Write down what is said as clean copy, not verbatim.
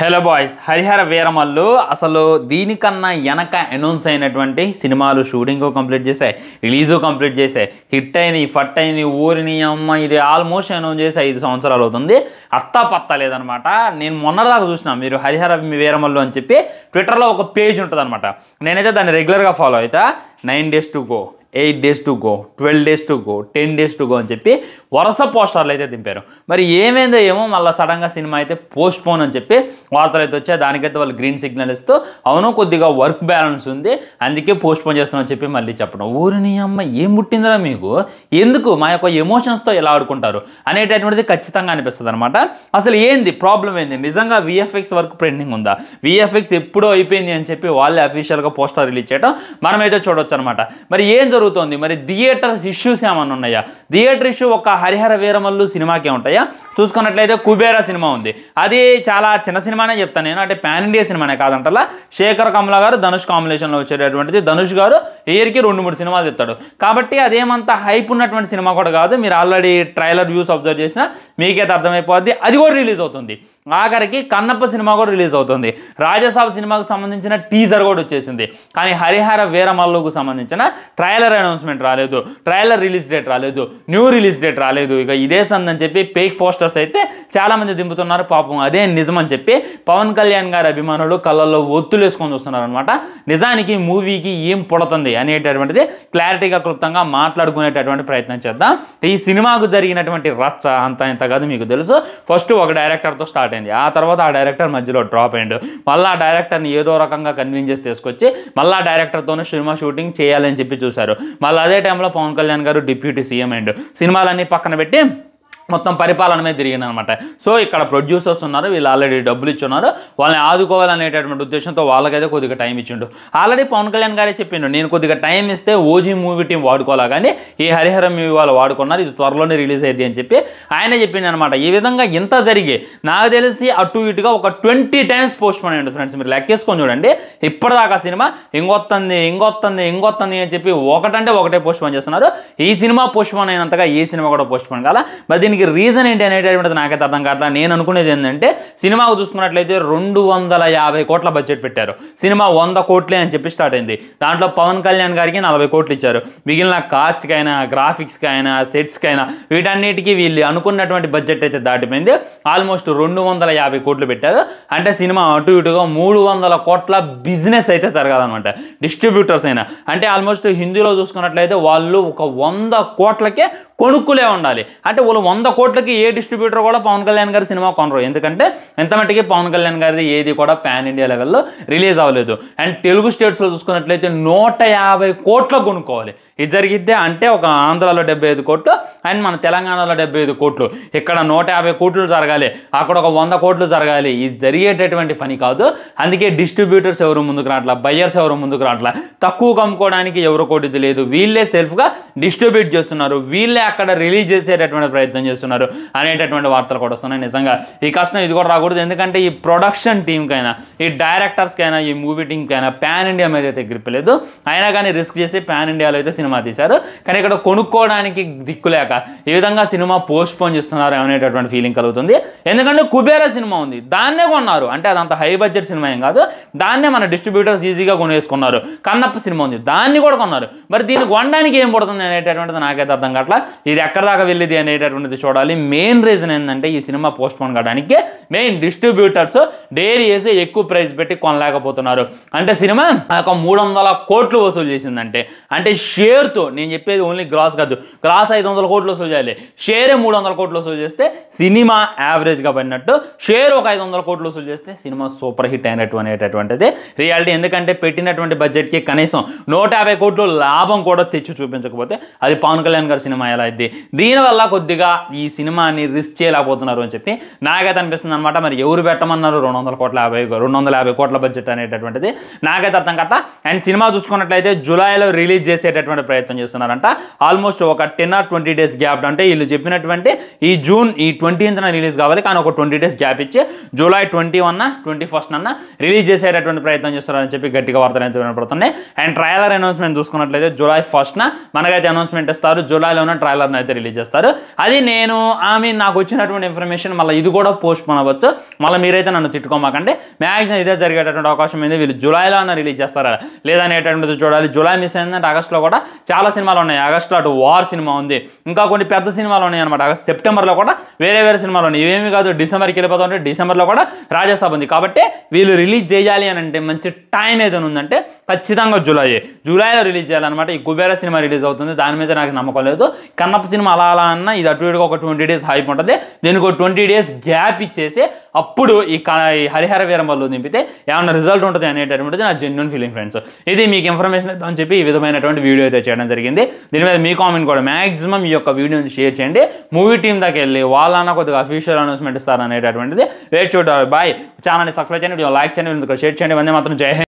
Hello boys, Harihara Veeramallu అసలు దీనికన్నా వెనక అనౌన్స్ అయినటువంటి సినిమాలు షూటింగ్ కంప్లీట్ చేశాయి, రిలీజు కంప్లీట్ చేశాయి, హిట్ అయినాయి, ఫట్ అయినాయి, ఊరిని అమ్మ ఇది ఆల్మోస్ట్ అనౌన్స్ చేసి 5 సంవత్సరాలు అవుతుంది. అత్తా పత్తా లేదనమాట. నేను మొన్నటిదాకా చూసిన మీరు హరిహర వీరమల్లు అని చెప్పి ట్విట్టర్లో ఒక పేజ్ ఉంటుంది అనమాట. నేనైతే దాన్ని రెగ్యులర్గా ఫాలో అవుతా. 9 days to go, 8 days to go, 12 days to go, 10 days to go అని చెప్పి వరుస పోస్టర్లు అయితే దింపారు. మరి ఏమైందో ఏమో మళ్ళీ సడన్గా సినిమా అయితే పోస్ట్ పోన్ అని చెప్పి వార్తలు అయితే వచ్చాయి. దానికైతే వాళ్ళు గ్రీన్ సిగ్నల్ ఇస్తూ అవును కొద్దిగా వర్క్ బ్యాలెన్స్ ఉంది అందుకే పోస్ట్ పోన్ చేస్తున్నామని చెప్పి మళ్ళీ చెప్పడం. ఊరిని అమ్మ ఏం పుట్టిందిరా మీకు, ఎందుకు మా యొక్క ఎమోషన్స్తో ఎలా ఆడుకుంటారు అనేటటువంటిది ఖచ్చితంగా అనిపిస్తుంది అనమాట. అసలు ఏంది ప్రాబ్లం, ఏంది నిజంగా విఎఫ్ఎక్స్ వర్క్ పెండింగ్ ఉందా, విఎఫ్ఎక్స్ ఎప్పుడో అయిపోయింది అని చెప్పి వాళ్ళే అఫీషియల్గా పోస్టర్ రిలీజ్ చేయడం మనమైతే చూడొచ్చు అనమాట. మరి ఏం జరుగుతుంది, మరి థియేటర్ ఇష్యూస్ ఏమన్నా ఉన్నాయా? థియేటర్ ఇష్యూ ఒక హరిహర వీరమల్లు సినిమాకే ఉంటాయా? చూసుకున్నట్లయితే కుబేరా సినిమా ఉంది, అది చాలా చిన్న సినిమానే చెప్తాను నేను, అంటే పాన్ ఇండియా సినిమానే కాదంటలా. శేఖర్ కమల గారు ధనుష్ కాంబినేషన్లో వచ్చేటటువంటిది. ధనుష్ గారు ఇయర్కి 2-3 సినిమాలు తెస్తాడు కాబట్టి అదేమంతా హైప్ ఉన్నటువంటి సినిమా కూడా కాదు. మీరు ఆల్రెడీ ట్రైలర్ వ్యూస్ అబ్జర్వ్ చేసినా మీకైతే అర్థమైపోద్ది. అది కూడా రిలీజ్ అవుతుంది. ఆఖరికి కన్నప్ప సినిమా కూడా రిలీజ్ అవుతుంది. రాజసాబ్ సినిమాకు సంబంధించిన టీజర్ కూడా వచ్చేసింది. కానీ హరిహర వీరమల్లుకు సంబంధించిన ట్రైలర్ అనౌన్స్మెంట్ రాలేదు, ట్రైలర్ రిలీజ్ డేట్ రాలేదు, న్యూ రిలీజ్ డేట్ రాలేదు. ఇక ఇదే సందని చెప్పి ఫేక్ పోస్టర్స్ అయితే చాలామంది దింపుతున్నారు. పాపం అదే నిజమని చెప్పి పవన్ కళ్యాణ్ గారి అభిమానులు కళ్ళల్లో ఒత్తులు వేసుకొని చూస్తున్నారు అనమాట. నిజానికి మూవీకి ఏం పుడుతుంది అనేటటువంటిది క్లారిటీగా క్లుప్తంగా మాట్లాడుకునేటటువంటి ప్రయత్నం చేద్దాం. ఈ సినిమాకు జరిగినటువంటి రచ్చ అంత ఇంత కాదు, మీకు తెలుసు. ఫస్ట్ ఒక డైరెక్టర్తో స్టార్ట్ అయింది, ఆ తర్వాత ఆ డైరెక్టర్ మధ్యలో డ్రాప్ అయ్యిండు. మళ్ళీ ఆ డైరెక్టర్ని ఏదో రకంగా కన్విన్స్ చేసి తీసుకొచ్చి మళ్ళీ ఆ డైరెక్టర్తోనే సినిమా షూటింగ్ చేయాలని చెప్పి చూశారు. మళ్ళీ అదే టైంలో పవన్ కళ్యాణ్ గారు డిప్యూటీ సీఎం అయ్యిండు. సినిమాలన్నీ పక్కన పెట్టి మొత్తం పరిపాలన మీద తిరిగింది అనమాట. సో ఇక్కడ ప్రొడ్యూసర్స్ ఉన్నారు, వీళ్ళు ఆల్రెడీ డబ్బులు ఇచ్చున్నారు, వాళ్ళని ఆదుకోవాలనేటటువంటి ఉద్దేశంతో వాళ్ళకైతే కొద్దిగా టైం ఇచ్చిండు. ఆల్రెడీ పవన్ కళ్యాణ్ గారే చెప్పిండు, నేను కొద్దిగా టైం ఇస్తే ఓజీ మూవీ టీం వాడుకోవాలా కానీ ఈ హరిహర మూవీ వాళ్ళు వాడుకున్నారు, ఇది త్వరలోనే రిలీజ్ అయ్యింది అని చెప్పి ఆయన చెప్పింది అనమాట. ఈ విధంగా ఇంత జరిగి నాకు తెలిసి అటు ఇటుగా ఒక 20 times పోస్ట్ పోన్ అయ్యింది ఫ్రెండ్స్. మీరు లెక్కేసుకొని చూడండి. ఇప్పటిదాకా సినిమా ఇంకొత్తంది అని చెప్పి ఒకటంటే ఒకటే పోస్ట్ పోన్ చేస్తున్నారు. ఈ సినిమా పోస్ట్ పోన్ అయినంతగా ఈ సినిమా కూడా పోస్ట్ పోన్ కాల. మరి దీనికి రీజన్ ఏంటి అనేటటువంటిది నాకైతే అర్థం కావట్లా. నేను అనుకునేది ఏంటంటే సినిమాకు చూసుకున్నట్లయితే 250 కోట్ల బడ్జెట్ పెట్టారు. సినిమా 100 కోట్లే అని చెప్పి స్టార్ట్ అయింది. దాంట్లో పవన్ కళ్యాణ్ గారికి 40 కోట్లు ఇచ్చారు. మిగిలిన కాస్ట్కి అయినా, గ్రాఫిక్స్కి అయినా, సెట్స్కి అయినా వీటన్నిటికీ వీళ్ళు అనుకున్నటువంటి బడ్జెట్ అయితే దాటిపోయింది. ఆల్మోస్ట్ 250 కోట్లు పెట్టారు. అంటే సినిమా అటు ఇటుగా 300 కోట్ల బిజినెస్ అయితే జరగాలన్నమాట. డిస్ట్రిబ్యూటర్స్ అయినా అంటే ఆల్మోస్ట్ హిందీలో చూసుకున్నట్లయితే వాళ్ళు ఒక 100 కోట్లకే కొనుక్కులే ఉండాలి. అంటే వాళ్ళు 100 కోట్లకి ఏ డిస్ట్రిబ్యూటర్ కూడా పవన్ కళ్యాణ్ గారి సినిమా కొనరు. ఎందుకంటే ఎంత మట్టికి పవన్ కళ్యాణ్ గారిది ఏది కూడా పాన్ ఇండియా లెవెల్లో రిలీజ్ అవ్వలేదు. అండ్ తెలుగు స్టేట్స్లో చూసుకున్నట్లయితే 150 కోట్లు కొనుక్కోవాలి. ఇది జరిగిద్దే అంటే ఒక ఆంధ్రాలో 75 కోట్లు అండ్ మన తెలంగాణలో 75 కోట్లు, ఇక్కడ 150 కోట్లు జరగాలి, అక్కడ ఒక 100 కోట్లు జరగాలి. ఇది జరిగేటటువంటి పని కాదు. అందుకే డిస్ట్రిబ్యూటర్స్ ఎవరు ముందుకు రావట్లా, బయ్యర్స్ ఎవరు ముందుకు రావట్లా, తక్కువ అమ్ముకోవడానికి ఎవరు కోటిది లేదు, వీళ్ళే సెల్ఫ్గా డిస్ట్రిబ్యూట్ చేస్తున్నారు, వీళ్ళే అక్కడ రిలీజ్ చేసేటటువంటి ప్రయత్నం చేస్తున్నారు అనేటటువంటి వార్తలు కూడా వస్తున్నాయి. నిజంగా ఈ కష్టం ఇది కూడా రాకూడదు. ఎందుకంటే ఈ ప్రొడక్షన్ టీంకైనా, ఈ డైరెక్టర్స్కైనా, ఈ మూవీ టీంకైనా పాన్ ఇండియా మీద అయితే గ్రిప్ లేదు. అయినా కానీ రిస్క్ చేసి పాన్ ఇండియాలో అయితే సినిమా తీశారు. కానీ ఇక్కడ కొనుక్కోవడానికి దిక్కులేక ఈ విధంగా సినిమా పోస్ట్ పోన్ చేస్తున్నారు అనేటటువంటి ఫీలింగ్ కలుగుతుంది. ఎందుకంటే కుబేరా సినిమా ఉంది, దాన్నే కొన్నారు. అంటే అదంత హై బడ్జెట్ సినిమా ఏం కాదు, దాన్నే మన డిస్ట్రిబ్యూటర్స్ ఈజీగా కొనేసుకున్నారు. కన్నప్ప సినిమా ఉంది, దాన్ని కూడా కొన్నారు. మరి దీన్ని కొనడానికి ఏం పడుతుంది అనేటటువంటిది నాకైతే అర్థం కావట్లా. ఇది ఎక్కడ దాకా వెళ్ళింది అనేటటువంటిది చూడాలి. మెయిన్ రీజన్ ఏంటంటే ఈ సినిమా పోస్ట్ పోన్ కావడానికి మెయిన్ డిస్ట్రిబ్యూటర్స్ డైరీ చేసి ఎక్కువ ప్రైస్ పెట్టి కొనలేకపోతున్నారు. అంటే సినిమా ఒక 300 కోట్లు వసూలు చేసిందంటే, అంటే షేర్తో, నేను చెప్పేది ఓన్లీ గ్రాస్ కాదు, గ్రాస్ 500 కోట్లు వసూలు చేయాలి, షేరే 300 కోట్లు వసూలు చేస్తే సినిమా యావరేజ్గా పడినట్టు, షేర్ ఒక 500 కోట్లు వసూలు చేస్తే సినిమా సూపర్ హిట్ అయినట్టు అనేటటువంటిది రియాలిటీ. ఎందుకంటే పెట్టినటువంటి బడ్జెట్కి కనీసం 150 కోట్లు లాభం కూడా తెచ్చి చూపించకపోతే అది పవన్ కళ్యాణ్ గారి సినిమా ఎలా అయింది. దీనివల్ల కొద్దిగా ఈ సినిమాని రిస్క్ చేయలేకపోతున్నారు అని చెప్పి నాకైతే అనిపిస్తుంది అనమాట. మరి ఎవరు పెట్టమన్నారు 250 కోట్ల బడ్జెట్ అనేటటువంటిది నాకైతే అర్థం కట్ట. అండ్ సినిమా చూసుకున్నట్లయితే జూలైలో రిలీజ్ చేసేటటువంటి ప్రయత్నం చేస్తున్నారంట. ఆల్మోస్ట్ ఒక 10 or 20 days గ్యాప్, అంటే వీళ్ళు చెప్పినటువంటి ఈ జూన్ 20th రిలీజ్ కావాలి, కానీ ఒక 20 days గ్యాప్ ఇచ్చి జూలై 21, 21st రిలీజ్ చేసేటటువంటి ప్రయత్నం చేస్తారని చెప్పి గట్టిగా వార్తలు అయితే వినపడుతున్నాయి. అండ్ ట్రైలర్ అనౌన్స్మెంట్ చూసుకున్నట్లయితే జూలై 1st మనకైతే అనౌన్స్మెంట్ ఇస్తారు. జూలైలోనే ట్రైలర్ని అయితే రిలీజ్ చేస్తారు. అది నేను నాకు వచ్చినటువంటి ఇన్ఫర్మేషన్. మళ్ళీ ఇది కూడా పోస్ట్ పోన్ అవ్వచ్చు, మళ్ళీ మీరైతే నన్ను తిట్టుకోమాకంటే. మ్యాక్సిమం ఇదే జరిగేటటువంటి అవకాశం ఉంది. వీళ్ళు జూలైలో అన్న రిలీజ్ చేస్తారా లేదనేటటువంటిది చూడాలి. జూలై మిస్ అయిందంటే ఆగస్టులో కూడా చాలా సినిమాలు ఉన్నాయి. ఆగస్టులో అటు వార్ సినిమా ఉంది, ఇంకా కొన్ని పెద్ద సినిమాలు ఉన్నాయి అనమాట. ఆగస్ట్ సెప్టెంబర్లో కూడా వేరే సినిమాలు ఉన్నాయి. ఇవేమి కాదు, డిసెంబర్కి వెళ్ళిపోతా ఉంటే డిసెంబర్లో కూడా రాజాసాబ్ ఉంది. కాబట్టి వీళ్ళు రిలీజ్ చేయాలి అని అంటే మంచి టైం ఏదైనా ఉందంటే ఖచ్చితంగా జూలైలో రిలీజ్ చేయాలన్నమాట. ఈ కుబేర సినిమా రిలీజ్ అవుతుంది, దాని మీద నాకు నమ్మకం లేదు. కన్నప్ప సినిమా అలా అన్న ఇది అటు ఇటుగా ఒక 20 days హైప్ ఉంటుంది. దీనికి ఒక 20 days గ్యాప్ ఇచ్చేసి అప్పుడు ఈ హరిహర వీరమల్లు దింపితే ఏమన్నా రిజల్ట్ ఉంటుంది అనేటటువంటిది నా జెన్యున్ ఫీలింగ్ ఫ్రెండ్స్. ఇది మీకు ఇన్ఫర్మేషన్ ఇద్దామని చెప్పి ఈ విధమైనటువంటి వీడియో అయితే చేయడం జరిగింది. దీని మీద మీ కామెంట్ కూడా మాక్సిమం ఈ యొక్క వీడియోని షేర్ చేయండి. మూవీ టీం దాకా వెళ్ళి వాళ్ళన్న కొద్దిగా అఫీషియల్ అనౌన్స్మెంట్ ఇస్తారు అనేటటువంటిది వెయిట్ చూడాలి. బాయ్. ఛానల్ని సబ్స్క్రైబ్ చేయండి, లైక్ చేయండి, షేర్ చేయండి. ఇవన్నీ మాత్రం జై హింద్.